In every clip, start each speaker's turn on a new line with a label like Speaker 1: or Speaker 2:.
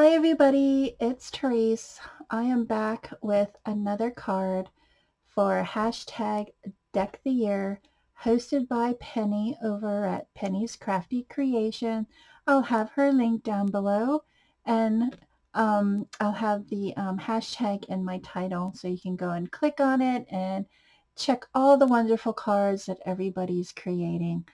Speaker 1: Hi everybody, it's Tereese. I am back with another card for hashtag Deck the Year, hosted by Penny over at Penny's Crafty Creation. I'll have her link down below, and I'll have the hashtag in my title so you can go and click on it and check all the wonderful cards that everybody's creating.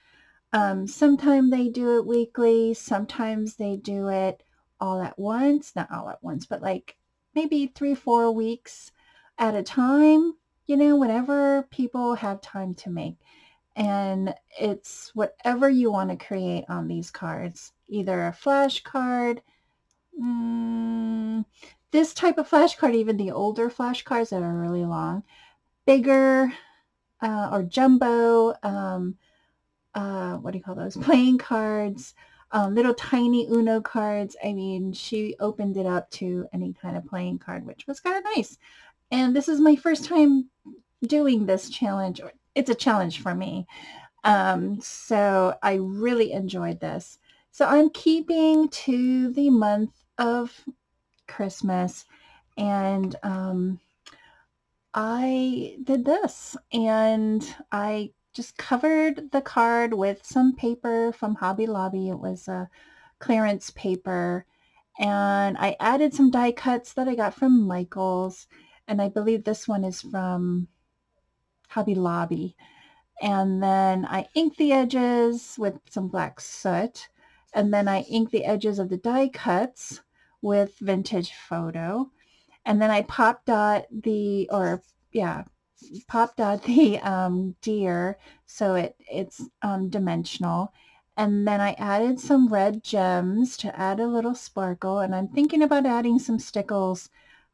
Speaker 1: Sometimes they do it weekly, sometimes they do it all at once, not all at once, but like maybe 3, 4 weeks at a time, whenever people have time to make. And it's whatever you want to create on these cards, either a flashcard, mm, this type of flashcard, even the older flashcards that are really long, bigger, or jumbo, what do you call those? Playing cards, little tiny Uno cards. I mean, she opened it up to any kind of playing card, which was kind of nice. And this is my first time doing this challenge. It's a challenge for me. So I really enjoyed this. So I'm keeping to the month of Christmas, and I did this, and I just covered the card with some paper from Hobby Lobby. It was a clearance paper, and I added some die cuts that I got from Michael's, and I believe this one is from Hobby Lobby. And then I inked the edges with some black soot, and then I inked the edges of the die cuts with vintage photo, and then I pop dot the, or yeah, popped out the deer, so it's dimensional. And then I added some red gems to add a little sparkle, and I'm thinking about adding some stickles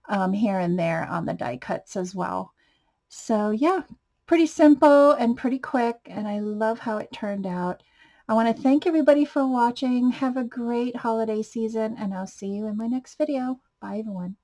Speaker 1: here and there on the die cuts as well. So yeah, pretty simple and pretty quick, and I love how it turned out. I want to thank everybody for watching. Have a great holiday season, and I'll see you in my next video. Bye everyone.